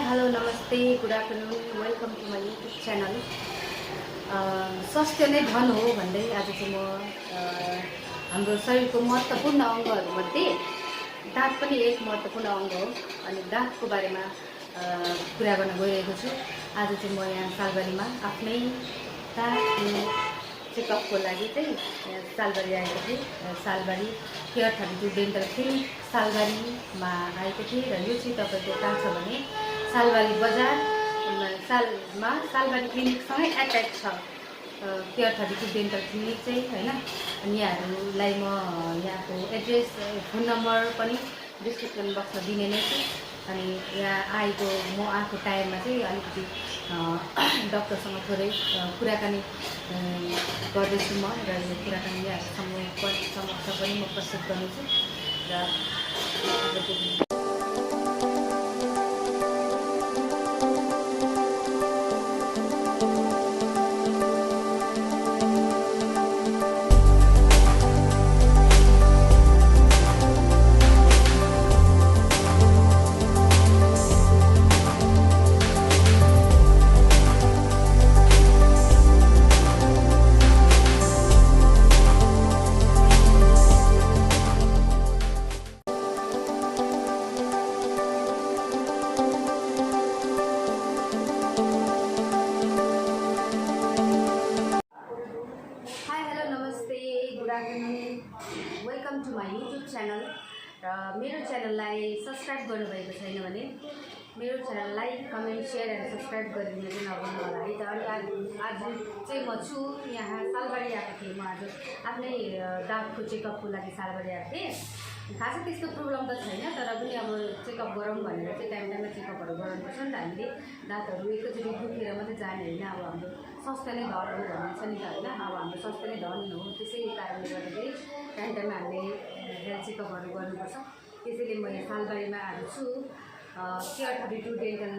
Hello नमस्ते good afternoon welcome to my YouTube channel. स्वास्थ्य नै धन हो भन्दै आज चाहिँ म हाम्रो शरीरको महत्त्वपूर्ण अङ्गहरूमध्ये दाँत पनि एक महत्त्वपूर्ण अङ्ग हो अनि दाँतको बारेमा कुरा गर्न गइरहेको छु। आज चाहिँ म यहाँ सालबारीमा आफ्नै दाँतको चेकअपको लागि चाहिँ सालबारी आएको थिएँ। सालबारी केयर 32 डेन्टल क्लिनिक सालबारीमा आएको थिएँ र यो चाहिँ तपाईँको कहाँ छ भने सालबारी बजार सालबारी क्लिनिकसँगै एट्याच छ केयर 32 डेन्टल क्लिनिक चाहिँ हैन। अनि यहाँहरूलाई म यहाँको एड्रेस फोन नम्बर पनि डिस्क्रिप्सन बक्समा दिने नै छु। अनि यहाँ म आएको टाइममा चाहिँ अलिकति डक्टरसँग थोरै कुराकानी गर्दैछु म र यो कुराकानी समक्ष पनि म प्रस्तुत गर्नेछु र welcome to my YouTube channel. र मेरो च्यानललाई सब्सक्राइब गर्नुभएको छैन भने मेरो channel like comment share and subscribe गरिदिनु चाहिँ नभुल्नु होला है त। अनि आज चाहिँ म छु यहाँ सालबारी आएको थिएँ। म आज आफ्नै दाँतको चेकअपको लागि सालबारी आएको थिएँ। खासै त्यस्तो प्रब्लम त छैन, तर पनि अब चेकअप गरौँ भनेर चाहिँ टाइम टाइममा चेकअपहरू गराउनुपर्छ नि त। हामीले दाँतहरू एकैचोटि दुखेर मात्रै जाने होइन। अब हाम्रो स्वास्थ्य नै धन हो भनिन्छ नि त होइन। अब हाम्रो स्वास्थ्य नै धन हो, त्यसै कारणले गर्दाखेरि टाइम टाइममा हामीले हेल्थ चेकअपहरू गर्नुपर्छ। त्यसैले म यहाँ सालबारीमा आएको छु केयर 32 डेन्टल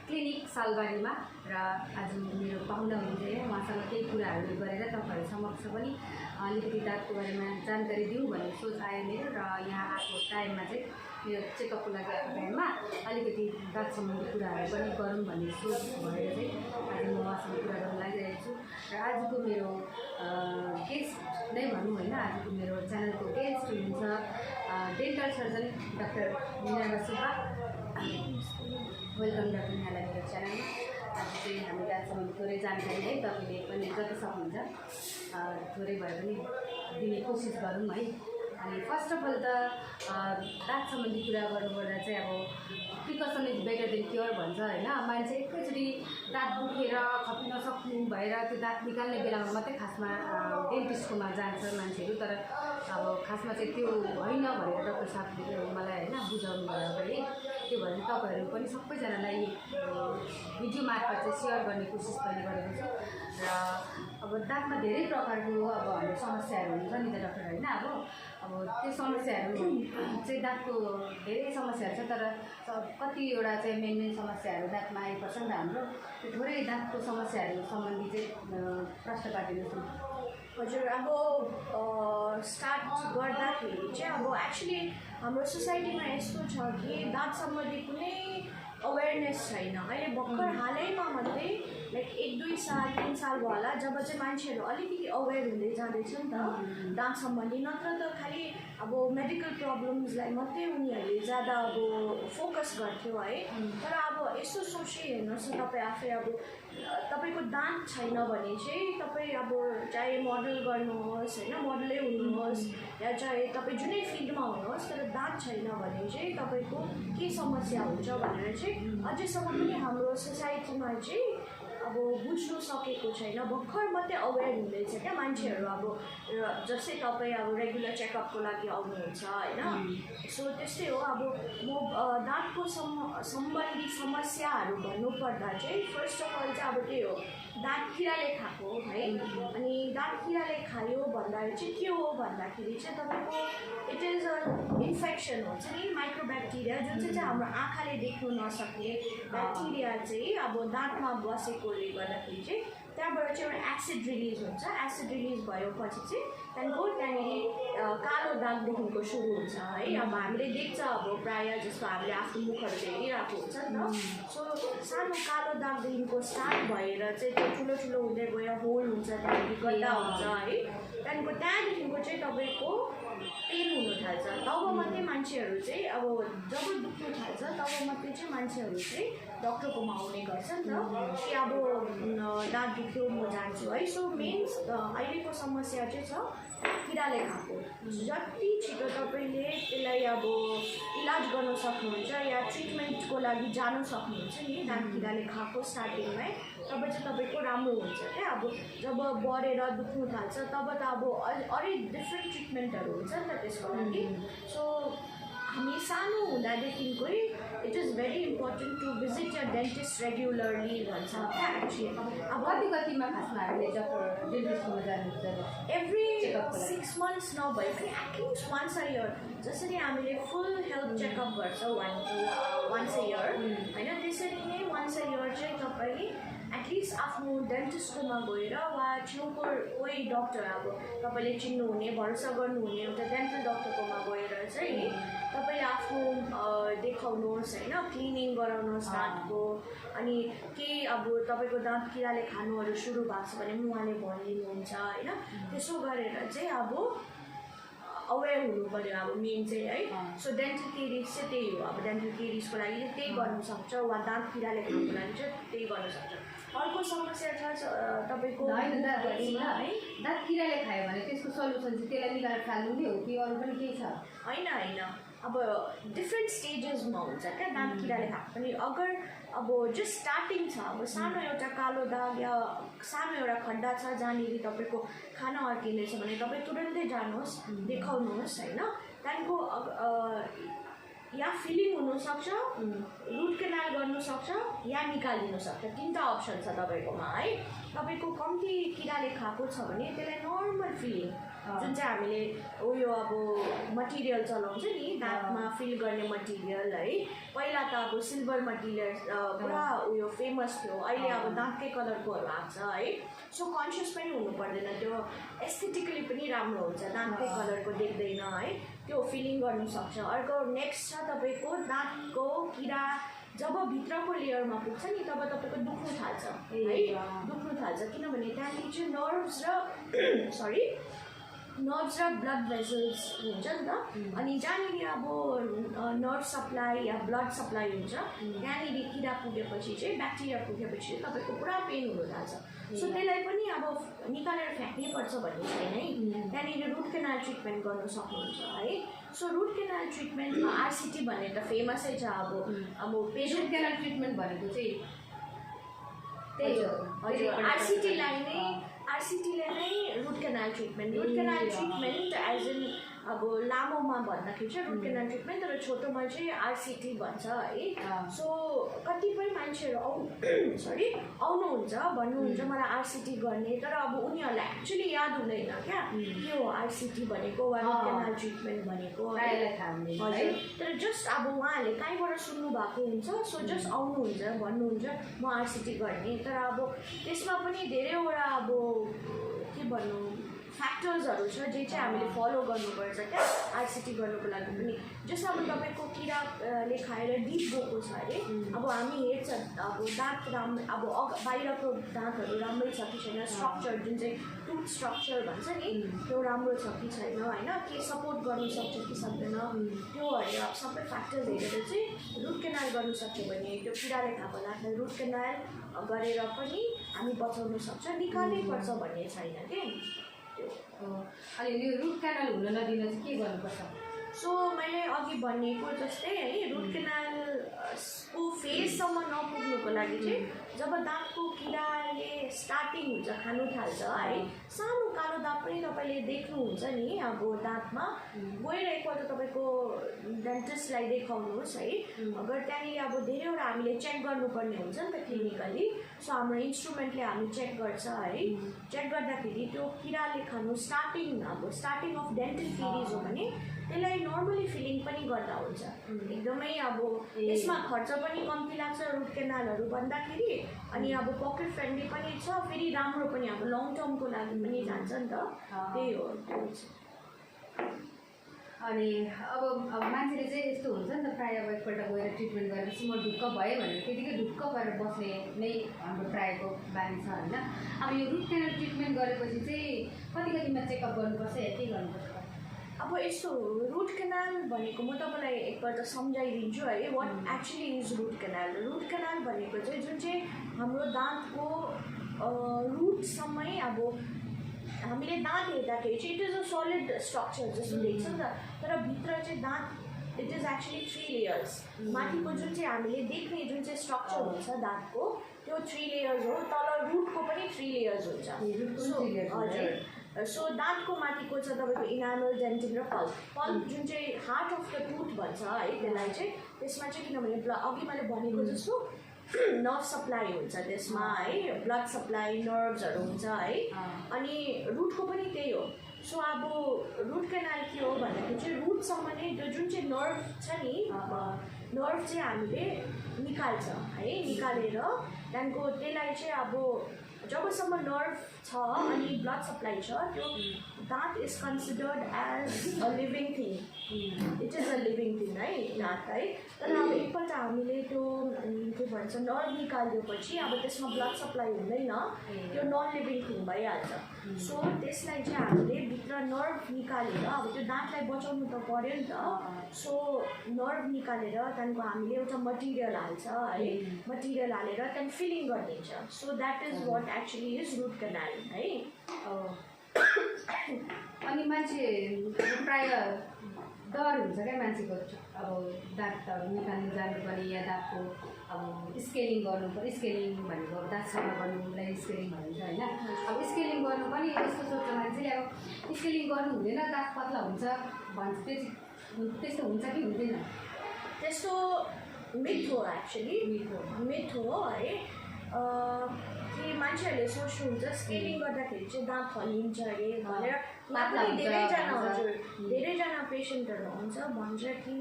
क्लिनिक सालबारीमा। र आज मेरो पाहुना हुनुहुन्छ, उहाँसँग केही कुराहरू गरेर तपाईँहरू समक्ष पनि अलिकति दाँतको बारेमा जानकारी दिउँ भन्ने सोच आयो मेरो। र यहाँ आएको टाइममा चाहिँ मेरो चेकअपको लागि आएको टाइममा अलिकति दाँत सम्बन्धी कुराहरू पनि गरौँ भन्ने सोच भएर चाहिँ आज म उहाँसँग कुरा गर्न लागिरहेको छु। र आजको मेरो गेस्ट नै भनौँ होइन, आजको मेरो च्यानलको गेस्ट हुनुहुन्छ डेन्टल सर्जन डाक्टर मिना सुब्बा। वेलकम डाक्टर मिनालाई मेरो च्यानलमा। आज चाहिँ हामी दाँत सम्बन्धी थोरै जानकारी है तपाईँले पनि जति सक्नुहुन्छ थोरै भए पनि दिने कोसिस गरौँ है। अनि फर्स्ट अफ अल त दाँत सम्बन्धी कुरा गर्नुपर्दा चाहिँ अब precaution is better than cure भन्छ होइन। मान्छे एकैचोटि दाँत दुखेर खप्न सक्नु भएर त्यो दाँत निकाल्ने बेलामा मात्रै खासमा डेन्टिस्टकोमा जान्छ मान्छेहरू, तर अब खासमा चाहिँ त्यो होइन भनेर डक्टर साहबले मलाई होइन बुझाउनु भयो अगाडि। त्यो भएर तपाईँहरू पनि सबैजनालाई भिडियो मार्फत चाहिँ सेयर गर्ने कोसिस पनि गरेको छु। र अब दाँतमा धेरै प्रकारको अब हाम्रो समस्याहरू हुन्छ नि त डक्टर होइन। अब त्यो समस्याहरू चाहिँ दाँतको धेरै समस्याहरू छ, तर कतिवटा चाहिँ मेन समस्याहरू दाँतमा आइपर्छ नि त हाम्रो। त्यो थोरै दाँतको समस्याहरू सम्बन्धी चाहिँ प्रश्न पारिदिनुहोस् न। हजुर, अब स्टार्ट गर्दाखेरि चाहिँ अब एक्चुली हाम्रो सोसाइटीमा यस्तो छ कि दाँत सम्बन्धी कुनै अवेरनेस छैन। अहिले भर्खर हालैमा मात्रै लाइक 1-2 साल 3 साल भयो होला जब चाहिँ मान्छेहरू अलिकति अवेर हुँदै जाँदैछ नि त दाँत सम्बन्धी। नत्र त खालि अब मेडिकल प्रब्लम्सलाई मात्रै उनीहरूले ज्यादा अब फोकस गर्थ्यो है। तर अब यसो सोचेँ हेर्नुहोस् न, तपाईँ आफै अब तपाईँको दाँत छैन भने चाहिँ तपाईँ अब चाहे मोडल गर्नुहोस् होइन, मोडलै हुनुहोस् या चाहे तपाईँ जुनै फिल्डमा हुनुहोस्, तर दाँत छैन भने चाहिँ तपाईँको के समस्या हुन्छ भनेर चाहिँ अझैसम्म पनि हाम्रो सोसाइटीमा चाहिँ अब बुझ्नु सकेको छैन। भर्खर मात्रै अवेर हुँदैछ क्या मान्छेहरू। अब जस्तै तपाईँ अब रेगुलर चेकअपको लागि आउनुहुन्छ होइन, सो त्यस्तै हो। अब म दाँतको सम्बन्धी समस्याहरू भन्नुपर्दा चाहिँ फर्स्ट अफ अल चाहिँ अब त्यही हो, दाँत किराले खाएको है। अनि दाँत किराले खायो भन्दाखेरि चाहिँ के हो भन्दाखेरि चाहिँ तपाईँको इट इज अ इन्फेक्सन हुन्छ नि, माइक्रोब्याक्टेरिया, जुन चाहिँ हाम्रो आँखाले देख्नु नसक्ने ब्याक्टेरिया चाहिँ अब दाँतमा बसेकोले गर्दाखेरि चाहिँ त्यहाँबाट चाहिँ एउटा एसिड रिलिज हुन्छ। एसिड रिलिज भएपछि चाहिँ त्यहाँनिर कालो दागदेखिको सुरु हुन्छ है। अब हामीले देख्छ अब प्रायः जस्तो हामीले आफ्नो मुखहरू हेरिरहेको हुन्छ नि त। सो सानो कालो दागदेखिको स्टार्ट भएर चाहिँ त्यो ठुलो ठुलो हुँदै गएर होल हुन्छ, त्यहाँदेखि गड्डा हुन्छ है। त्यहाँदेखिको चाहिँ तपाईँको पेन हुनु थाल्छ। तब मात्रै मान्छेहरू चाहिँ अब जब दुख्नु थाल्छ तब मात्रै चाहिँ मान्छेहरू चाहिँ डक्टरकोमा आउने गर्छ नि त कि अब दाँत दुख्यो म जान्छु है। सो मेन अहिलेको समस्या चाहिँ छ किराले खाएको। जति छिटो तपाईँले त्यसलाई अब इलाज गर्न सक्नुहुन्छ या ट्रिटमेन्टको लागि जानु सक्नुहुन्छ नि दाँत किराले खाएको स्टार्टिङमै, तब चाहिँ तपाईँको राम्रो हुन्छ क्या। अब जब बढेर दुख्नु थाल्छ तब त अब अरू डिफ्रेन्ट ट्रिटमेन्टहरू हुन्छ नि त त्यसको लागि। सो हामी सानो हुँदादेखिकै it is very important to visit your dentist regularly भन्छ क्या। अब कतिमा खासमा हामीले डेन्टिस्टमा जानुहुन्छ? एभ्री 6 months नभए पनि एटलिस्ट वन्स अ इयर, जसरी हामीले फुल हेल्थ चेकअप गर्छौँ वन्स अ इयर होइन, त्यसरी नै वन्स अ इयर चाहिँ तपाईँले एटलिस्ट आफ्नो डेन्टिस्टकोमा गएर वा छेउको कोही डक्टर अब तपाईँले चिन्नुहुने भरोसा गर्नुहुने एउटा डेन्टल डक्टरकोमा गएर चाहिँ तपाईँले आफ्नो देखाउनुहोस् होइन, क्लिनिङ गराउनुहोस् दाँतको। अनि केही अब तपाईँको दाँत किराले खानुहरू सुरु भएको छ भने उहाँले भनिदिनुहुन्छ होइन। त्यसो गरेर चाहिँ अब अवेर हुनु पऱ्यो अब मेन चाहिँ है। सो डेन्टल केरिस चाहिँ त्यही हो। अब डेन्टल केरिसको लागि चाहिँ त्यही गर्नु सक्छ वा दाँत किराले खानुको लागि चाहिँ त्यही गर्न सक्छ। अर्को समस्या छ तपाईँको होइन दाँत किराले खायो भने त्यसको सल्युसन चाहिँ त्यसलाई निकालेर फाल्नु नै हो कि अरू पनि केही छ? होइन अब डिफ्रेन्ट स्टेजेसमा हुन्छ क्या दाँत किराले खाएको पनि। अगर अब जस्ट स्टार्टिङ छ, अब सानो एउटा कालो दाग या सानो एउटा खड्डा छ जहाँनिर तपाईँको खाना अड्किँदैछ भने तपाईँ तुरन्तै जानुहोस् देखाउनुहोस् होइन। त्यहाँदेखिको या फिलिङ हुनसक्छ, रुट केनाल गर्नुसक्छ या निकालिनु सक्छ। 3टा अप्सन छ तपाईँकोमा है। तपाईँको कम्ती किराले खाएको छ भने त्यसलाई नर्मल फिलिङ जुन चाहिँ हामीले उयो अब मटेरियल चलाउँछ नि दाँतमा फिल गर्ने मटेरियल है। पहिला त अब सिल्भर मटेरियल पुरा उयो फेमस थियो, अहिले अब दाँतकै कलरकोहरू आएको छ है। सो कन्सियस पनि हुनु पर्दैन, त्यो एस्थेटिकली पनि राम्रो हुन्छ, दाँतकै कलरको देख्दैन है, त्यो फिलिङ गर्नु सक्छ। अर्को नेक्स्ट छ तपाईँको दाँतको किरा जब भित्रको लेयरमा पुग्छ नि तब तपाईँको दुख्नु थाल्छ है, दुख्नु थाल्छ किनभने त्यहाँनिर चाहिँ नर्भ्स र ब्लड भेसल्स हुन्छ नि त। अनि जहाँनिर अब नर्भ सप्लाई या ब्लड सप्लाई हुन्छ त्यहाँनिर किरा पुगेपछि चाहिँ ब्याक्टेरिया पुगेपछि तपाईँको पुरा पेन हुनु थाल्छ। सो त्यसलाई पनि अब निकालेर फ्याँक्नै पर्छ भन्ने छैन है। त्यहाँनिर रुट केनाल ट्रिटमेन्ट गर्न सक्नुहुन्छ है। सो रुट केनाल ट्रिटमेन्टमा आरसिटी भन्ने त फेमसै छ। अब रुट केनाल ट्रिटमेन्ट भनेको चाहिँ त्यही हो हजुर, आरसिटीले नै root canal treatment as in अब लामोमा भन्दाखेरि चाहिँ रुट केनाल ट्रिटमेन्ट, तर छोटोमा चाहिँ आरसिटी भन्छ है। सो कतिपय मान्छेहरू आउनुहुन्छ भन्नुहुन्छ मलाई आरसिटी गर्ने, तर अब उनीहरूलाई एक्चुली याद हुँदैन क्या के हो आरसिटी भनेको वा रुट केनाल ट्रिटमेन्ट भनेको हजुर। तर जस्ट अब उहाँहरूले कहीँबाट सुन्नु भएको हुन्छ, सो जस्ट आउनुहुन्छ भन्नुहुन्छ म आरसिटी गर्ने। तर अब त्यसमा पनि धेरैवटा अब के भन्नु फ्याक्टर्सहरू छ जे चाहिँ हामीले फलो गर्नुपर्छ क्या आरसिटी गर्नुको लागि पनि। जस्तो अब तपाईँको किराले खाएर डिप गएको छ अरे, अब हामी हेर्छ अब दाँत राम्रो अब बाहिरको दाँतहरू राम्रै छ कि छैन, स्ट्रक्चर जुन चाहिँ टुथ स्ट्रक्चर भन्छ नि त्यो राम्रो छ कि छैन होइन, के सपोर्ट गर्नु सक्छ कि सक्दैन, त्यो हेरेर सबै फ्याक्टर्स हेरेर चाहिँ रुट केनाल गर्नु सक्यो भने त्यो किराले खाएको दाँतलाई रुट केनाल गरेर पनि हामी बचाउनु सक्छ, निकाल्नै पर्छ भन्ने छैन कि। अनि यो रुट केनाल हुन नदिन चाहिँ के गर्नुपर्छ? सो मैले अघि भनेको जस्तै है रुट केनालको फेजसम्म नपुग्नुको लागि चाहिँ जब दाँतको किराले स्टार्टिङ हुन्छ खानु थाल्छ है, सानो कालो दाग पनि तपाईँले देख्नुहुन्छ नि अब दाँतमा गएर एकपल्ट तपाईँको डेन्टिस्टलाई देखाउनुहोस् है। अगर त्यहाँनिर अब धेरैवटा हामीले चेक गर्नुपर्ने हुन्छ नि त क्लिनिकली, सो हाम्रो इन्स्ट्रुमेन्टले हामी चेक गर्छ है। चेक गर्दाखेरि त्यो किराले खानु स्टार्टिङ अफ डेन्टल केरिज हो भने त्यसलाई नर्मली फिलिङ पनि गर्दा हुन्छ एकदमै अब यसमा खर्च पनि कम्ती लाग्छ रुट केनालहरू भन्दाखेरि अनि अब पकेट फ्रेन्डली पनि छ फेरि राम्रो पनि अब लङ टर्मको लागि पनि जान्छ नि त त्यही हो अनि अब मान्छेले चाहिँ यस्तो हुन्छ नि त प्रायः अब एकपल्ट गएर ट्रिटमेन्ट गरेपछि म ढुक्क भएँ भनेर त्यतिकै ढुक्क भएर बस्ने नै हाम्रो प्रायःको बानी छ होइन अब यो रुट केनाल ट्रिटमेन्ट गरेपछि चाहिँ कति कतिमा चेकअप गर्नुपर्छ या के गर्नुपर्छ अब यस्तो रुट केनाल भनेको म तपाईँलाई एकपल्ट सम्झाइदिन्छु है what actually is root canal भनेको चाहिँ जुन चाहिँ हाम्रो दाँतको रुटसम्मै अब हामीले दाँत हेर्दाखेरि चाहिँ it is a solid structure जस्तो देख्छ नि त तर भित्र चाहिँ दाँत इट इज एक्चुली 3 लेयर्स माथिको जुन चाहिँ हामीले देख्ने जुन चाहिँ स्ट्रक्चर हुन्छ दाँतको त्यो 3 लेयर्स हो तल रुटको पनि 3 लेयर्स हुन्छ हजुर सो दाँतको माथिको छ तपाईँको इनामल डेन्टिन र पल्प जुन चाहिँ हार्ट अफ द टुथ भन्छ है त्यसलाई चाहिँ त्यसमा चाहिँ किनभने अघि मैले भनेको जस्तो नर्भ सप्लाई हुन्छ त्यसमा है ब्लड सप्लाई नर्भ्सहरू हुन्छ है अनि रुटको पनि त्यही हो सो अब रुट केनाल के हो भन्दाखेरि चाहिँ रुटसम्म नै त्यो जुन चाहिँ नर्भ छ नि नर्भ चाहिँ हामीले निकाल्छ है निकालेर त्यहाँदेखिको त्यसलाई चाहिँ अब जबसम्म नर्भ छ अनि ब्लड सप्लाई छ त्यो दाँत is considered as a living thing it is a living thing है दाँत है तर अब एकपल्ट हामीले त्यो के भन्छ नर्भ निकालिदिएपछि अब त्यसमा ब्लड सप्लाई हुँदैन त्यो नन लिभिङ थिङ भइहाल्छ सो त्यसलाई चाहिँ हामीले भित्र नर्भ निकालेर अब त्यो दाँतलाई बचाउनु त पऱ्यो नि त सो नर्भ निकालेर त्यहाँदेखिको हामीले एउटा मटेरियल हाल्छ है मटेरियल हालेर त्यहाँदेखि फिलिङ गरिदिन्छ so that is what actually is root canal है अनि मान्छे प्रायः डर हुन्छ क्या मान्छेको अब दाँतहरू निकाल्नु जानुपर्ने या दाँतको अब स्केलिङ गर्नु पर्यो स्केलिङ भनेको अब दाँत सफा गर्नुलाई स्केलिङ भनिन्छ होइन अब स्केलिङ गर्नु पनि यस्तो सोच्छ मान्छेले अब स्केलिङ गर्नु हुँदैन दाँत पतला हुन्छ भन्छ त्यस्तो हुन्छ कि हुँदैन त्यस्तो मिथ हो एक्चुली मिथ हो है कि मान्छेहरूले सोच्नुहुन्छ स्केलिङ गर्दाखेरि चाहिँ दाँत फलिन्छ अरे भनेर धेरैजना हजुर धेरैजना पेसेन्टहरू हुन्छ भन्छ कि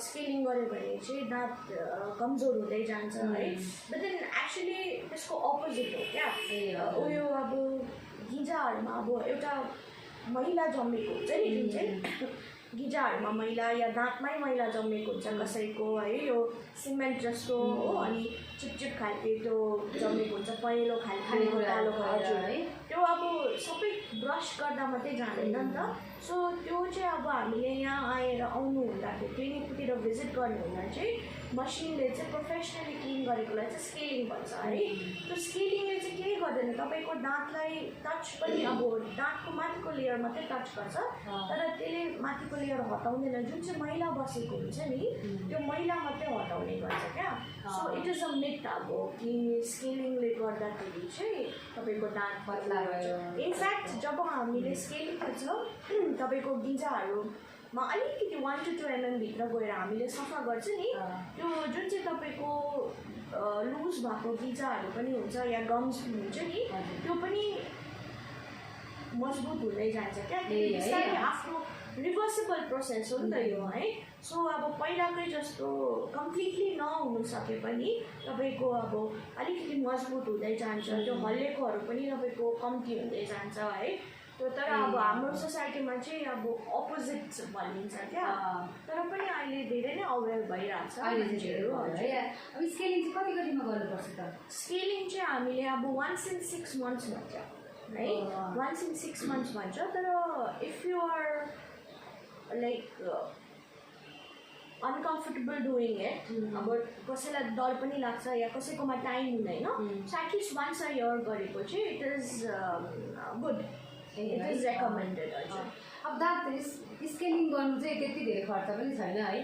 स्केलिङ गऱ्यो भने चाहिँ दाँत कमजोर हुँदै जान्छ है बट देन एक्चुली त्यसको अपोजिट हो क्या उयो अब गिजाहरूमा अब एउटा मैला जमेको हुन्छ नि जुन चाहिँ गिजाहरूमा मैला या दाँतमै मैला जमेको हुन्छ कसैको है यो सिमेन्ट जस्तो हो अनि चिपचिप खालके त्यो जमेको हुन्छ पहेँलो खालके कालो हजुर है त्यो अब सबै ब्रस गर्दा मात्रै जाँदैन नि त सो त्यो चाहिँ अब हामीले यहाँ आएर आउनु हुँदाखेरि क्लिनिकतिर भिजिट गर्नु हुँदा चाहिँ मसिनले चाहिँ प्रोफेसनली क्लिन गरेकोलाई चाहिँ स्केलिङ भन्छ है त्यो स्केलिङले चाहिँ केही गर्दैन तपाईँको दाँतलाई टच पनि अब दाँतको माथिको लेयर मात्रै टच गर्छ तर त्यसले माथिको लेयर हटाउँदैन जुन चाहिँ मैला बसेको हुन्छ नि त्यो मैला मात्रै हटाउने गर्छ क्या so it is a myth अब कि स्केलिङले गर्दाखेरि चाहिँ तपाईँको दाँत पतला भयो इनफ्याक्ट जब हामीले स्केलिङ गर्छ तपाईँको गिजाहरूमा अलिकति 1 to 2 mm भित्र गएर हामीले सफा गर्छ नि त्यो जुन चाहिँ तपाईँको लुज भएको गिजाहरू पनि हुन्छ या गम्स हुन्छ नि त्यो पनि मजबुत हुँदै जान्छ क्या बिस्तारै आफ्नो रिभर्सिबल प्रोसेस हो नि त यो है सो अब पहिलाकै जस्तो कम्प्लिटली नहुनु सके पनि तपाईँको अब अलिकति मजबुत हुँदै जान्छ त्यो हल्लेकोहरू पनि तपाईँको कम्ती हुँदै जान्छ है त्यो तर अब हाम्रो सोसाइटीमा चाहिँ अब अपोजिट भनिन्छ क्या तर पनि अहिले धेरै नै अवेर भइरहेछ मान्छेहरू अब स्केलिङ चाहिँ कति कतिमा गर्नुपर्छ त स्केलिङ चाहिँ हामीले अब 1 in 6 months भन्छ है 1 in 6 months भन्छ तर if you are like uncomfortable doing it अब कसैलाई डर पनि लाग्छ या कसैकोमा टाइम हुँदैन so at least once a year गरेको चाहिँ it is good it is recommended हजुर अब दाँत स्केलिङ गर्नु चाहिँ त्यति धेरै खर्च पनि छैन है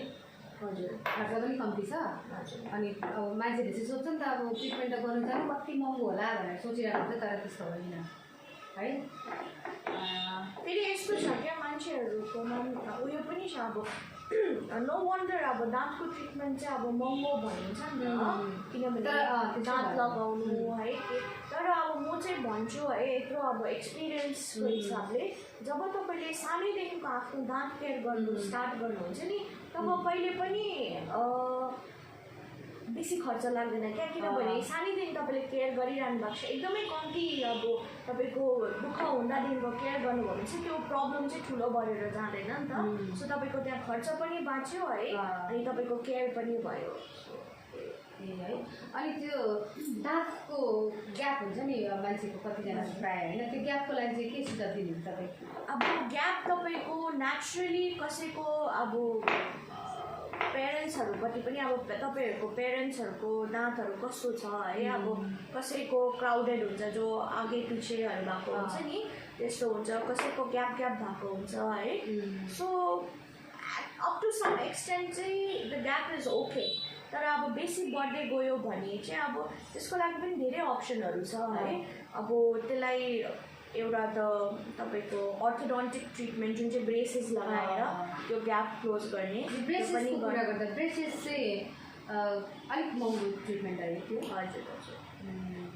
हजुर खर्च पनि कम्ती छ हजुर अनि अब मान्छेले चाहिँ सोध्छ नि त अब ट्रिटमेन्ट त गर्नु जानु कति महँगो होला भनेर सोचिरहेको हुन्छ तर त्यस्तो होइन है फेरि यस्तो छ क्या मान्छेहरूकोमा उयो पनि छ अब नो वन्डर अब दाँतको ट्रिटमेन्ट चाहिँ अब महँगो भनिन्छ नि त किनभने दाँत लगाउनु है तर अब म चाहिँ भन्छु है यत्रो अब एक्सपिरियन्सको हिसाबले जब तपाईँले सानैदेखिको आफ्नो दाँत केयर गर्नु स्टार्ट गर्नुहुन्छ नि तब पहिले पनि बेसी खर्च लाग्दैन क्या, किनभने सानैदेखि तपाईँले केयर गरिरहनु भएको छ, एकदमै कम्ती अब तपाईँको दुःख हुँदादेखिको केयर गर्नुभयो भने चाहिँ त्यो प्रब्लम चाहिँ ठुलो बढेर जाँदैन नि त। सो तपाईँको त्यहाँ खर्च पनि बाँच्यो है, अनि तपाईँको केयर पनि भयो है। अनि त्यो दाँतको ग्याप हुन्छ नि मान्छेको कतिजना प्रायः होइन, त्यो ग्यापको लागि चाहिँ के सुझाव दिनुहुन्छ तपाईँ? अब ग्याप तपाईँको नेचुरली कसैको अब पेरेन्ट्सहरूपट्टि पनि अब तपाईँहरूको पेरेन्ट्सहरूको दाँतहरू कस्तो छ है, अब कसैको क्राउडेड हुन्छ जो आगे पिछेहरू भएको हुन्छ नि त्यस्तो हुन्छ, कसैको ग्याप भएको हुन्छ है। So up to some extent चाहिँ द ग्याप इज ओके, तर अब बेसी बढ्दै गयो भने चाहिँ अब त्यसको लागि पनि धेरै अप्सनहरू छ है। अब त्यसलाई एउटा त तपाईँको अर्थोडोन्टिक ट्रिटमेन्ट जुन चाहिँ ब्रेसेस लगाएर त्यो ग्याप क्लोज गर्ने, ब्रेसेसको कुरा गर्दा ब्रेसेस चाहिँ अलिक महँगो ट्रिटमेन्ट हो त्यो। हजुर हजुर,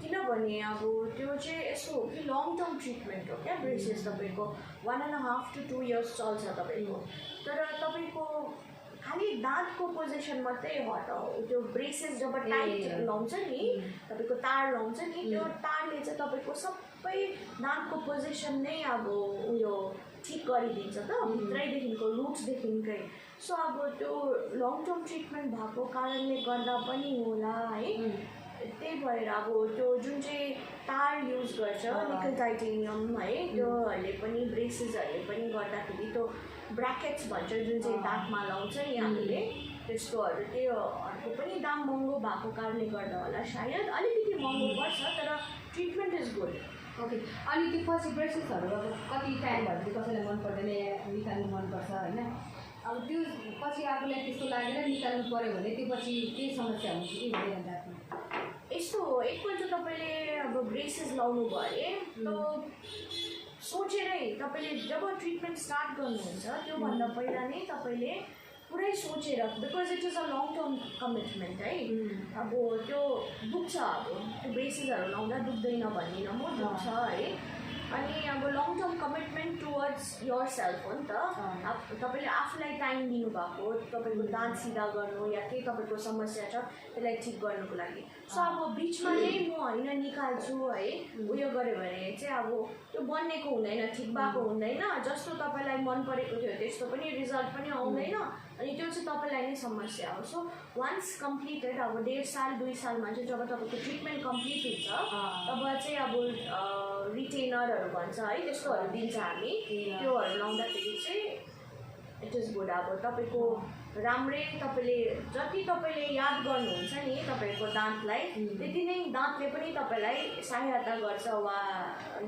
किनभने अब त्यो चाहिँ यस्तो हो कि लङ टर्म ट्रिटमेन्ट हो क्या ब्रेसेस, तपाईँको 1.5 to 2 years चल्छ तपाईँको। तर तपाईँको खालि दाँतको पोजिसन मात्रै हटाऊ, त्यो ब्रेसेस जब टाइट लाउँछ नि तपाईँको तार लाउँछ नि, त्यो तारले चाहिँ तपाईँको सबै दाँतको पोजिसन नै अब उयो ठिक गरिदिन्छ त भित्रैदेखिको रुट्सदेखिकै। सो अब त्यो लङ टर्म ट्रिटमेन्ट भएको कारणले गर्दा पनि होला है, त्यही भएर अब त्यो जुन चाहिँ तार युज गर्छ निकल टाइटेनियम है, त्योहरूले पनि ब्रेसेसहरूले पनि गर्दाखेरि त्यो ब्राकेट्स भन्छ जुन चाहिँ दाँतमा लाउँछ नि हामीले, त्यस्तोहरू त्योहरूको पनि दाम महँगो भएको कारणले गर्दा होला सायद अलिकति महँगो पर्छ, तर ट्रिटमेन्ट इज गुड। ओके, अनि त्यो पछि ब्रेसेसहरू अब कति टाइम भयो कसैलाई मन पर्दैन या निकाल्नु मनपर्छ होइन, अब त्यो पछि आफूलाई त्यस्तो लागेर निकाल्नु पऱ्यो भने त्यो पछि केही समस्या हुन्छ कि हुँदैन दाँतमा? यस्तो हो, एकपल्ट तपाईँले अब ब्रेसेस लाउनु भयो अरे त सोचेरै तपाईँले जब ट्रिटमेन्ट स्टार्ट गर्नुहुन्छ त्योभन्दा पहिला नै तपाईँले पुरै सोचेर, because it is a long term commitment है। अब त्यो दुख्छ, अब त्यो ब्रेसेसहरू लाउँदा दुख्दैन भन्दिनँ म, दुख्छ है। अनि अब long term commitment towards your self हो नि त, तपाईँले आफूलाई टाइम दिनुभएको तपाईँको दाँत सिधा गर्नु या केही तपाईँको समस्या छ त्यसलाई ठिक गर्नुको लागि। सो अब बिचमा नै म होइन निकाल्छु है उयो गऱ्यो भने चाहिँ अब त्यो बन्नेको हुँदैन, ठिक भएको हुँदैन, जस्तो तपाईँलाई मन परेको थियो त्यस्तो पनि रिजल्ट पनि आउँदैन, अनि त्यो चाहिँ तपाईँलाई नै समस्या हो। सो वान्स कम्प्लिटेड अब 1.5 साल 2 सालमा चाहिँ जब तपाईँको ट्रिटमेन्ट कम्प्लिट हुन्छ तब चाहिँ अब रिटेनरहरू भन्छ है त्यस्तोहरू दिन्छ हामी, त्योहरू लाउँदाखेरि चाहिँ इट इज गुड। अब तपाईँको राम्रै तपाईँले जति तपाईँले याद गर्नुहुन्छ नि तपाईँको दाँतलाई त्यति नै दाँतले पनि तपाईँलाई सहायता गर्छ वा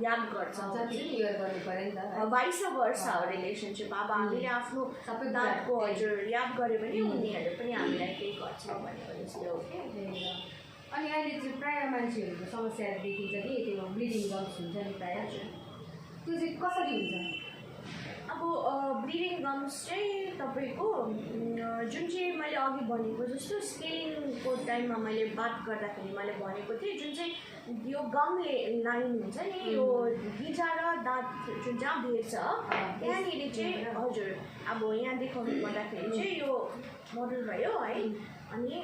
याद गर्छ, जति केयर गर्नु पऱ्यो नि त, वाइस वर्सा हो रिलेसनसिप। अब हामीले आफ्नो सबै दाँतको हजुर याद गऱ्यो भने उनीहरूले पनि हामीलाई केही गर्छ भनेर जस्तो हो क्या। अनि अहिले चाहिँ प्रायः मान्छेहरूको समस्याहरू देखिन्छ कि त्यो ब्लिडिङ गम्स हुन्छ नि प्रायः, त्यो चाहिँ कसरी हुन्छ? अब ब्लिडिङ गम्स चाहिँ तपाईँको जुन चाहिँ मैले अघि भनेको जस्तो स्केलिङको टाइममा मैले बात गर्दाखेरि मैले भनेको थिएँ, जुन चाहिँ यो गमले लाइन हुन्छ नि यो गिजा र दाँत जुन जहाँ भेट्छ त्यहाँनिर चाहिँ हजुर अब यहाँ देखाउनु पर्दाखेरि चाहिँ यो मोडल भयो है, अनि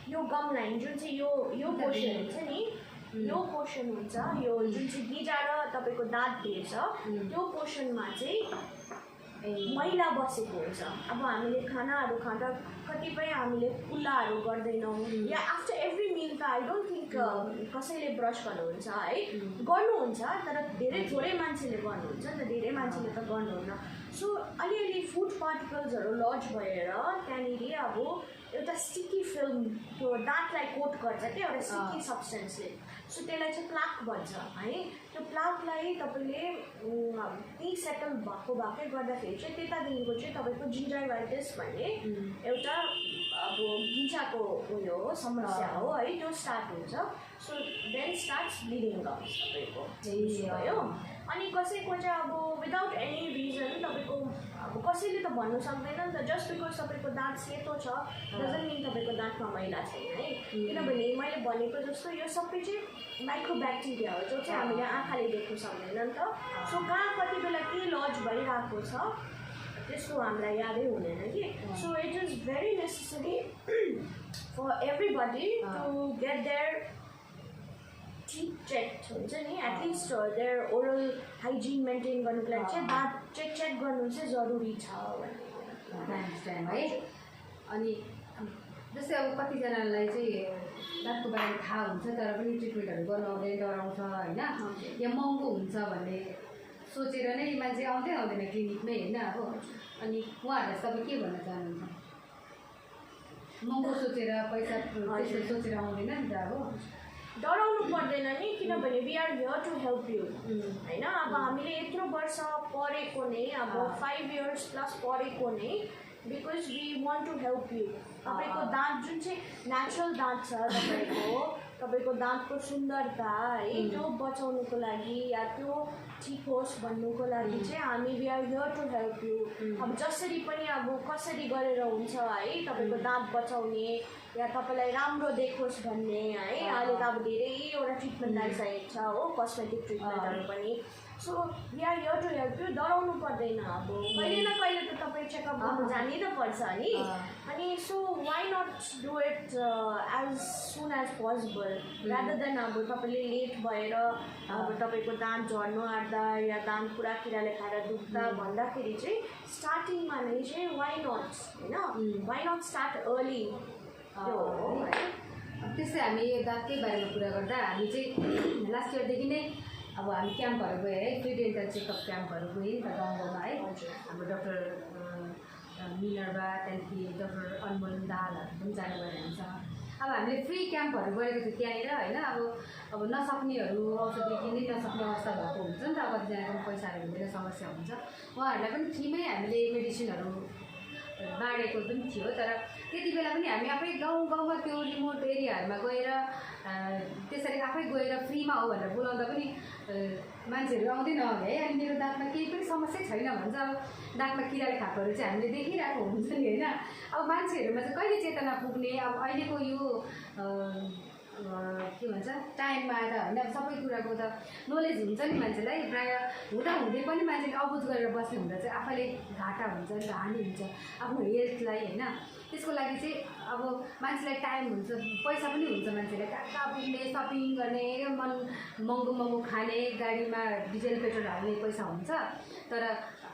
यो गम लाइन जुन चाहिँ यो पोर्सन हुन्छ नि, यो पोर्सन हुन्छ, यो जुन चाहिँ गिजा र तपाईँको दाँत भेट्छ त्यो पोर्सनमा चाहिँ मैला बसेको हुन्छ। अब हामीले खानाहरू खाँदा कतिपय हामीले कुल्लाहरू गर्दैनौँ या आफ्टर एभ्री मिल त आई डोन्ट थिङ्क कसैले ब्रस गर्नुहुन्छ है, गर्नुहुन्छ तर धेरै थोरै मान्छेले गर्नुहुन्छ नि त, धेरै मान्छेले त गर्नुहुन्न। सो अलिअलि फुड पार्टिकल्सहरू लज भएर त्यहाँनिर अब एउटा स्टिकी फिल्म त्यो दाँतलाई कोट गर्छ क्या एउटा स्टिकी सब्सटेन्सले, सो त्यसलाई चाहिँ प्लाक भन्छ है। त्यो प्लाकलाई तपाईँले त्यही सेटल भएकै गर्दाखेरि चाहिँ त्यतादेखिको चाहिँ तपाईँको जिन्जराइटिस भन्ने एउटा अब गिजाको उयो हो समस्या हो है, त्यो स्टार्ट हुन्छ। So then starts bleeding gums तपाईँको भयो। अनि कसैको चाहिँ अब विदाउट एनी रिजन तपाईँको अब कसैले त भन्नु सक्दैन नि त, जस्ट बिकज तपाईँको दाँत सेतो छ डजन्ट मिन तपाईँको दाँत दाँतमा मैला छैन है। किनभने मैले भनेको जस्तो यो सबै चाहिँ माइक्रोब्याक्टेरिया हो जो चाहिँ हामीले आँखाले देख्न सक्दैन नि त। सो कहाँ कति बेला के लज भइरहेको छ त्यसको हामीलाई यादै हुँदैन कि। So it is very necessary for everybody to get their teeth check हुन्छ नि। At least their oral hygiene maintain गर्नुको लागि चाहिँ दाँत चेक गर्नु चाहिँ जरुरी छ भन्ने है। अनि जस्तै अब कतिजनालाई चाहिँ दाँतको बारेमा थाहा हुन्छ तर पनि ट्रिटमेन्टहरू गर्नु आउँदैन, डराउँछ होइन, या महँगो हुन्छ भन्ने सोचेर नै मान्छे आउँदैन क्लिनिकमै होइन। अब अनि उहाँहरूलाई तपाईँ के भन्न चाहनुहुन्छ? महँगो सोचेर पैसा त्यसरी सोचेर आउँदैन नि त। अब डराउनु पर्दैन नि, किनभने we are here to help you होइन। अब हामीले यत्रो वर्ष पढेको नै, अब 5 years प्लस पढेको नै because we want to help you. तपाईँको दाँत जुन चाहिँ नेचुरल दाँत छ तपाईँको दाँतको सुन्दरता है त्यो बचाउनुको लागि या त्यो ठिक होस् भन्नुको लागि चाहिँ हामी we are here to help you. अब जसरी पनि अब कसरी गरेर हुन्छ है तपाईँको दाँत बचाउने या तपाईँलाई राम्रो देखोस् भन्ने है। अहिले त अब धेरैवटा ट्रिटमेन्ट आइसकेको छ हो, कस्मेटिक ट्रिटमेन्टहरू पनि। So we are here to help you, डराउनु पर्दैन। अब कहिले न कहिले त तपाईँ चेकअप गर्नु जानै त पर्छ नि। अनि so why not do it as soon as possible rather than अब तपाईँले लेट भएर अब तपाईँको दाँत झर्नु आँट्दा या दाँत पुरा किराले खाएर दुख्दा भन्दाखेरि चाहिँ स्टार्टिङमा नै चाहिँ वाइ नट होइन, वाइ नट स्टार्ट अर्ली। त्यस्तै हामी यो दाँतकै बारेमा कुरा गर्दा हामी चाहिँ लास्ट इयरदेखि नै अब हामी क्याम्पहरू गयो है, फ्री डेन्टल चेकअप क्याम्पहरू गयो नि त गाउँ गाउँमा है। हाम्रो डक्टर मिनर्वा त्यहाँदेखि डक्टर अनमोल दाहालहरू पनि जानुभयो हामीसँग। अब हामीले फ्री क्याम्पहरू गरेको थियो त्यहाँनिर होइन। अब नसक्नेहरू औषधि किन्नै नसक्ने अवस्था भएको हुन्छ नि त, कतिजनाको पैसाहरू हुँदैन, समस्या हुन्छ, उहाँहरूलाई पनि फ्रीमै हामीले मेडिसिनहरू बाँडेको पनि थियो। तर त्यति बेला पनि हामी आफै गाउँमा त्यो रिमोट एरियाहरूमा गएर त्यसरी आफै गएर फ्रीमा हो भनेर बोलाउँदा पनि मान्छेहरू आउँदैन है। अनि मेरो दाँतमा केही पनि समस्या छैन भन्छ। अब दाँतमा किराले खाएकोहरू चाहिँ हामीले देखिरहेको हुन्छ नि होइन। अब मान्छेहरूमा चाहिँ कहिले चेतना पुग्ने, अब अहिलेको यो के भन्छ टाइममा त होइन, अब सबै कुराको त नलेज हुन्छ नि मान्छेलाई। प्रायः हुँदै पनि मान्छेले अबुझ गरेर बस्ने हुँदा चाहिँ आफैले घाटा हुन्छ, हानि हुन्छ आफ्नो हेल्थलाई होइन। त्यसको लागि चाहिँ अब मान्छेलाई टाइम हुन्छ, पैसा पनि हुन्छ, मान्छेलाई कहाँ पुग्ने, सपिङ गर्ने, महँगो खाने, गाडीमा डिजेल पेट्रोल हाल्ने पैसा हुन्छ। तर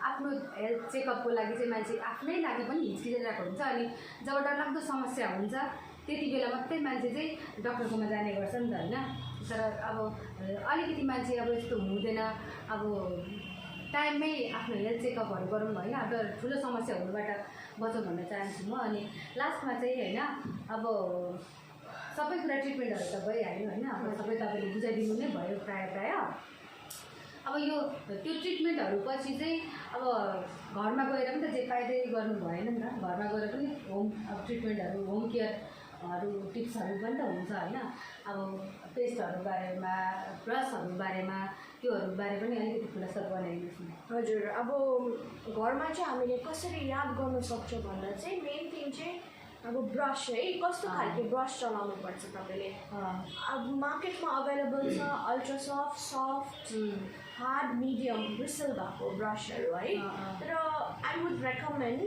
आफ्नो हेल्थ चेकअपको लागि चाहिँ मान्छे आफ्नै लागि पनि हिचकिचाइरहेको हुन्छ। अनि जब डरलाग्दो समस्या हुन्छ त्यति बेला मात्रै मान्छे चाहिँ डक्टरकोमा जाने गर्छ नि त होइन। तर अब अलिकति मान्छे अब यस्तो हुँदैन, अब टाइममै आफ्नो हेल्थ चेकअपहरू गरौँ होइन। अब ठुलो समस्या हुनुबाट बचाउँ भन्न चाहन्छु म। अनि लास्टमा चाहिँ होइन, अब सबै कुरा ट्रिटमेन्टहरू त भइहाल्यो होइन। अब सबै तपाईँले बुझाइदिनु नै भयो प्रायः। अब यो त्यो ट्रिटमेन्टहरू पछि चाहिँ अब घरमा गएर पनि त जे पाइदै गर्नु भएन नि त। घरमा गएर पनि होम ट्रिटमेन्टहरू, होम केयरहरू टिप्सहरू पनि त हुन्छ होइन। अब पेस्टहरू बारेमा, ब्रसहरू बारेमा, त्योहरू बारे पनि अलिकति खुलासा बनाइदिनुहोस् न। हजुर, अब घरमा चाहिँ हामीले कसरी याद गर्नु सक्छौँ भन्दा चाहिँ मेन थिङ चाहिँ अब ब्रस है, कस्तो खालको ब्रस चलाउनु पर्छ तपाईँले। अब मार्केटमा अभाइलेबल छ ultra soft, soft, hard, medium, bristle भएको ब्रसहरू है। तर I would recommend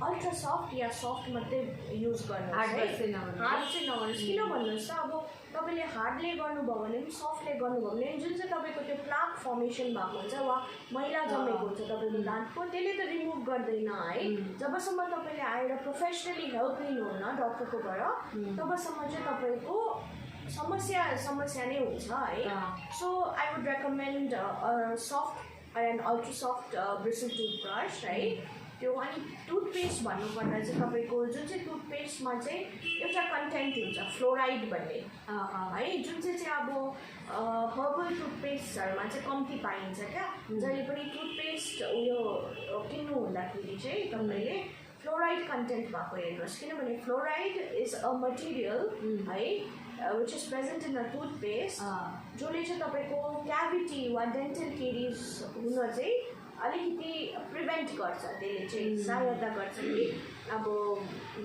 ultra soft yeah soft मात्रै युज गर्नुहोस्, हार्ड चाहिँ नगर्नुहोस्। किन भन्नुहोस् त, अब तपाईँले हार्डले गर्नुभयो भने पनि सफ्टले गर्नुभयो भने जुन चाहिँ तपाईँको त्यो प्लाक फर्मेसन भएको हुन्छ वा मैला जमेको हुन्छ तपाईँको दाँतको, त्यसले त रिमुभ गर्दैन है। जबसम्म तपाईँले आएर प्रोफेसनली हेल्प लिनुहुन्न डक्टरकोबाट तबसम्म चाहिँ तपाईँको समस्या नै हुन्छ है। So I would recommend soft and ultra soft bristle toothbrush है त्यो। अनि टुथपेस्ट भन्नुपर्दा चाहिँ तपाईँको जुन चाहिँ टुथपेस्टमा चाहिँ एउटा कन्टेन्ट हुन्छ फ्लोराइड भन्ने है, जुन चाहिँ अब हर्बल टुथपेस्टहरूमा चाहिँ कम्ती पाइन्छ क्या। जहिले पनि टुथपेस्ट उयो किन्नु हुँदाखेरि चाहिँ तपाईँले फ्लोराइड कन्टेन्ट भएको हेर्नुहोस्। किनभने फ्लोराइड इज अ मटेरियल है which is present in a toothpaste जसले चाहिँ तपाईँको क्याभिटी वा डेन्टल केरिज हुन चाहिँ अलिकति प्रिभेन्ट गर्छ, त्यसले चाहिँ सहायता गर्छ कि अब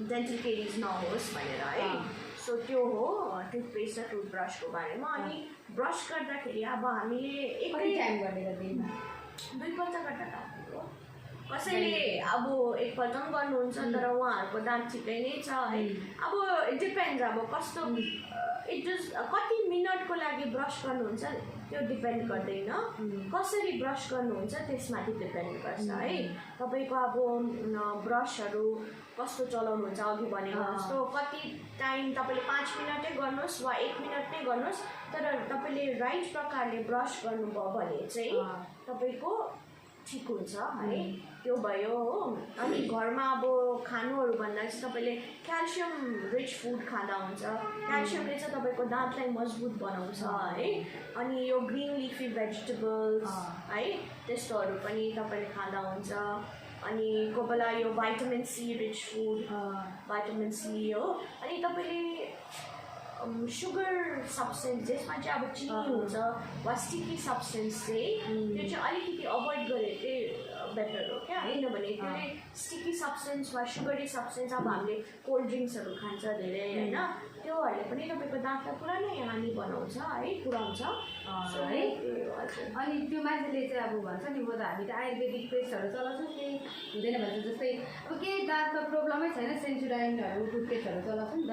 डेन्टल केरिज नहोस् भनेर है। सो त्यो हो टुथपेस्ट र टुथब्रसको बारेमा। अनि ब्रस गर्दाखेरि अब हामीले कति टाइम गर्ने दिनमा 2 पल्ट गर्दा त हो। कसैले अब 1 पल्ट पनि गर्नुहुन्छ तर उहाँहरूको दाँत छिटै नै छ है। अब इट डिपेन्ड्स अब कस्तो इट जस्ट कति मिनटको लागि ब्रस गर्नुहुन्छ त्यो डिपेन्ड गर्दैन, कसरी ब्रस गर्नुहुन्छ त्यसमाथि डिपेन्ड गर्छ है। तपाईँको अब ब्रसहरू कस्तो चलाउनुहुन्छ अघि भनेको जस्तो कति टाइम तपाईँले 5 मिनटै गर्नुहोस् वा 1 मिनट नै गर्नुहोस्, तर तपाईँले राइट प्रकारले ब्रस गर्नुभयो भने चाहिँ तपाईँको ठिक हुन्छ है। त्यो भयो हो। अनि घरमा अब खानुहरू भन्दा चाहिँ तपाईँले क्याल्सियम रिच फुड खाँदा हुन्छ। क्याल्सियमले चाहिँ तपाईँको दाँतलाई मजबुत बनाउँछ है। अनि यो ग्रिन लिफी भेजिटेबल्स है त्यस्तोहरू पनि तपाईँले खाँदा हुन्छ। अनि कोही बेला यो vitamin C rich food, vitamin C हो। अनि तपाईँले सुगर सब्सटेन्स जसमा चाहिँ अब चिनी हुन्छ वा स्टिकी सब्सटेन्स चाहिँ त्यो चाहिँ अलिकति अभोइड गरेको चाहिँ बेटर हो क्या। किनभने त्यसले स्टिकी सब्सटेन्स वा सुगरी सब्सटेन्स अब हामीले कोल्ड ड्रिङ्क्सहरू खान्छ धेरै होइन, त्योहरूले पनि तपाईँको दाँतलाई पुरा नै हानि बनाउँछ है, पुऱ्याउँछ है। अनि त्यो मान्छेले चाहिँ अब भन्छ नि म त हामी त आयुर्वेदिक पेस्टहरू चलाउँछौँ केही हुँदैन भन्छ। जस्तै अब केही दाँतमा प्रब्लमै छैन सेन्सुडाइनहरू टुथपेस्टहरू चलाउँछ नि त,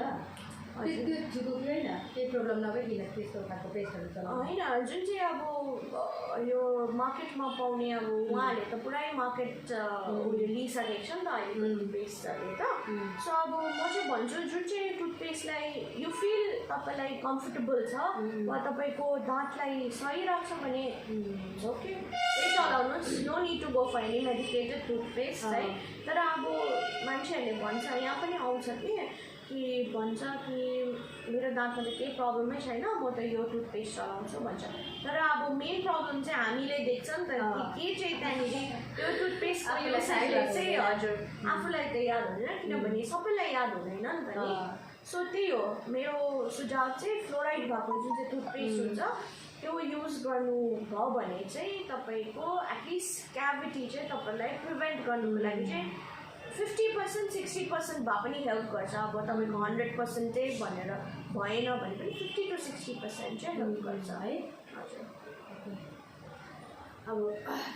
त्यो ठिक हो कि होइन? केही प्रब्लम नभइकन त्यस्तो खालको पेस्टहरू चलाउँछ होइन। जुन चाहिँ अब यो मार्केटमा पाउने अब उहाँहरूले त पुरै मार्केट उयो लिइसकेको छ नि त अहिले टुथपेस्टहरूले त। सो अब म चाहिँ भन्छु जुन चाहिँ टुथपेस्टलाई यु फिल तपाईँलाई कम्फर्टेबल छ वा तपाईँको दाँतलाई सही राख्छ भने ओके त्यही चलाउनुहोस्। No need to go for any medicated toothpaste है। तर अब मान्छेहरूले भन्छ यहाँ पनि आउँछ कि भन्छ कि मेरो दाँतमा त केही प्रब्लमै छैन म त यो टुथपेस्ट चलाउँछु भन्छ। तर अब मेन प्रब्लम चाहिँ हामीले देख्छ नि त के चाहिँ त्यहाँनिर त्यो टुथपेस्ट चाहिँ हजुर आफूलाई त याद हुँदैन किनभने सबैलाई याद हुँदैन नि त नि। सो त्यही हो मेरो सुझाव चाहिँ फ्लोराइड भएको जुन चाहिँ टुथपेस्ट हुन्छ त्यो युज गर्नुभयो भने चाहिँ तपाईँको एटलिस्ट क्याभिटी चाहिँ तपाईँलाई प्रिभेन्ट गर्नुको लागि चाहिँ 50% 60% भए पनि हेल्प गर्छ। अब तपाईँको 100% भनेर भएन भने पनि 50 to 60% चाहिँ हेल्प गर्छ है। हजुर अब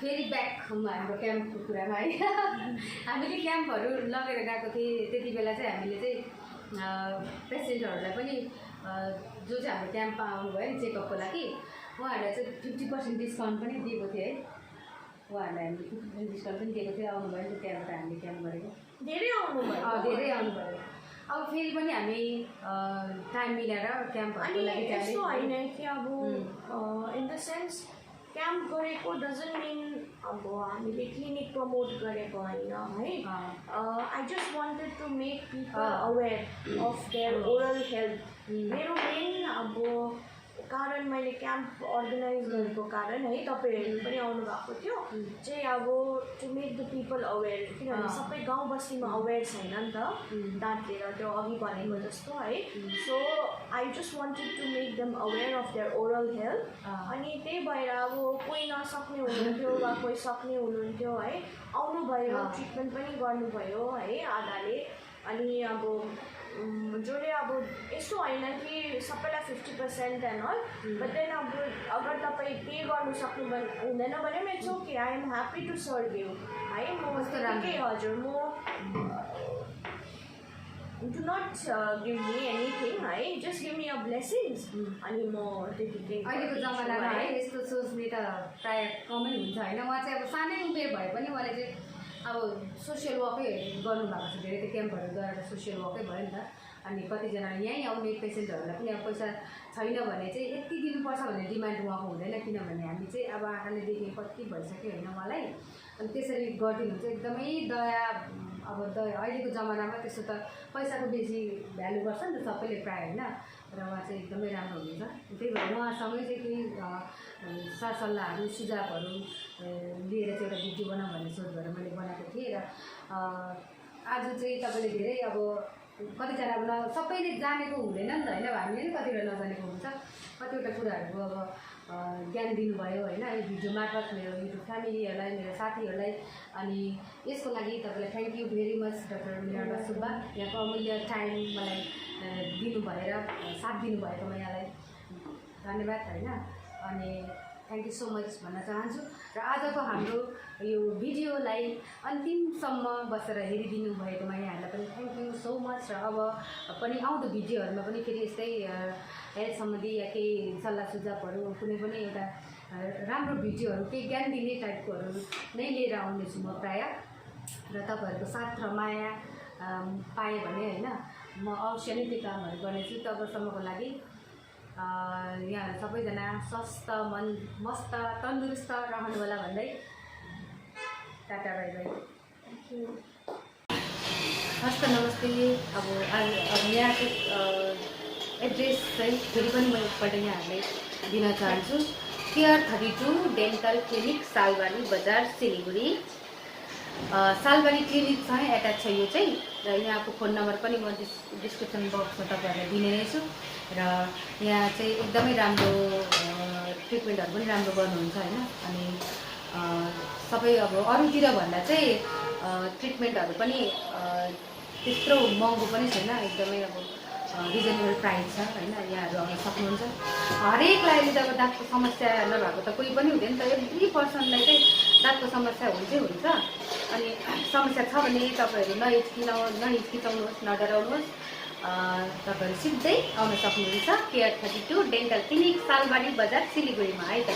फेरि ब्याक हाम्रो क्याम्पको कुरामा है हामीले क्याम्पहरू लगेर गएको थिएँ त्यति बेला चाहिँ हामीले चाहिँ पेसेन्टहरूलाई पनि जो चाहिँ हाम्रो क्याम्पमा आउनुभयो नि चेकअपको लागि उहाँहरूलाई चाहिँ 50% डिस्काउन्ट पनि दिएको थियो है। उहाँहरूलाई हामीले 50% डिस्काउन्ट पनि दिएको थियो, आउनुभयो नि त त्यहाँबाट हामीले क्याम्प गरेको धेरै आउनुभयो धेरै आउनुभयो। अब फेरि पनि हामी टाइम मिलाएर क्याम्पहरूको लागि यस्तो होइन कि अब इन द सेन्स क्याम्प गरेको डजन्ट मिन अब हामीले क्लिनिक प्रमोट गरेको होइन है। I just wanted to make people aware of their oral health. मेरो मेन अब कारण मैले क्याम्प अर्गनाइज गरेको कारण है तपाईँहरू पनि आउनु भएको थियो चाहिँ अब टु मेक द पिपल अवेर। किनभने सबै गाउँ बस्तीमा अवेर छैन नि त दाँतले त्यो अघि भनेको जस्तो है। So I just wanted to make them aware of their oral health. अनि त्यही भएर अब कोही नसक्ने हुनुहुन्थ्यो वा कोही सक्ने हुनुहुन्थ्यो है, आउनुभयो ट्रिटमेन्ट पनि गर्नुभयो है आधाले। अनि अब जसले अब यस्तो होइन कि सबैलाई 50% एन्ड अल, बट देन अब अगर तपाईँ पे गर्नु सक्नु हुँदैन भने पनि it's okay, I am happy to serve you है। म त्यतिकै हजुर म do not give me anything है, just give me a blessings. अनि म त्यतिकै अहिलेको जमानामा है यस्तो सोच्ने त प्रायः कमै हुन्छ होइन। उहाँ चाहिँ अब सानै उमेर भए पनि उहाँले चाहिँ अब सोसियल वर्कै गर्नुभएको छ धेरै त क्याम्पहरू गएर सोसियल वर्कै भयो नि त। अनि कतिजना यहीँ आउने पेसेन्टहरूलाई पनि अब पैसा छैन भने चाहिँ यति दिनुपर्छ भन्ने डिमान्ड उहाँको हुँदैन, किनभने हामी चाहिँ अब आँखाले देख्ने कति भइसक्यो होइन उहाँलाई। अनि त्यसरी गरिदिनु चाहिँ एकदमै दया। अब अहिलेको जमानामा त्यस्तो त पैसाको बेसी भ्यालु गर्छ नि त सबैले प्रायः होइन, र उहाँ चाहिँ एकदमै राम्रो हुनुहुन्छ। त्यही भएर उहाँसँगै चाहिँ केही सरसल्लाहहरू सुझावहरू लिएर चाहिँ एउटा भिडियो बनाऊँ भन्ने सोच भएर मैले बनाएको थिएँ। र आज चाहिँ तपाईँले धेरै अब कतिजना अब सबैले जानेको हुँदैन नि त होइन, हामीले नि कतिवटा नजानेको हुन्छ। कतिवटा कुराहरू अब ज्ञान दिनुभयो होइन यो भिडियो मार्फत मेरो युट्युब फ्यामिलीहरूलाई मेरो साथीहरूलाई। अनि यसको लागि तपाईँलाई thank you very much doctor Minerva Subba, यहाँको अमूल्य टाइम मलाई दिनुभएर साथ दिनुभएकोमा यहाँलाई धन्यवाद होइन। अनि थ्याङ्क यू सो मच भन्न चाहन्छु। र आजको हाम्रो यो भिडियोलाई अन्तिमसम्म बसेर हेरिदिनु भएकोमा यहाँहरूलाई पनि थ्याङ्क यू सो मच। र अब पनि आउँदो भिडियोहरूमा पनि फेरि यस्तै हेल्थ सम्बन्धी या केही सल्लाह सुझावहरू कुनै पनि एउटा राम्रो भिडियोहरू केही ज्ञान दिने टाइपकोहरू नै लिएर आउनेछु म प्रायः। र तपाईँहरूको साथ र माया पाएँ भने होइन म अवश्य नै त्यो कामहरू गर्नेछु। तबसम्मको लागि यहाँ सबैजना स्वस्थ मन मस्त तन्दुरुस्त रहनुहोला भन्दै टाटा बाई बाई। हस्त नमस्ते। अब यहाँको एड्रेस चाहिँ फेरि पनि म एकपल्ट यहाँहरूलाई दिन चाहन्छु। केयर 32 डेन्टल क्लिनिक सालबारी बजार सिलगढी। सालबारी क्लिनिकसँग एट्याच छ यो चाहिँ। र यहाँको फोन नम्बर पनि म डिस्क्रिप्सन बक्समा तपाईँहरूलाई दिने नै छु। र यहाँ चाहिँ एकदमै राम्रो ट्रिटमेन्टहरू पनि राम्रो गर्नुहुन्छ होइन। अनि सबै अब अरूतिर भन्दा चाहिँ ट्रिटमेन्टहरू पनि त्यत्रो महँगो पनि छैन, एकदमै अब रिजनेबल प्राइस छ होइन। यहाँहरू आउन सक्नुहुन्छ। हरेकलाई अहिले अब दाँतको समस्या नभएको त कोही पनि हुँदैन त। एभ्री पर्सनलाई चाहिँ दाँतको समस्या हुन्छै हुन्छ। अनि समस्या छ भने तपाईँहरू नहिचकिचाउनुहोस्, नडराउनुहोस्। तपाईँहरू सिधै आउन सक्नुहुन्छ केयर 32 डेन्टल क्लिनिक सालबारी बजार सिलगढीमा है त।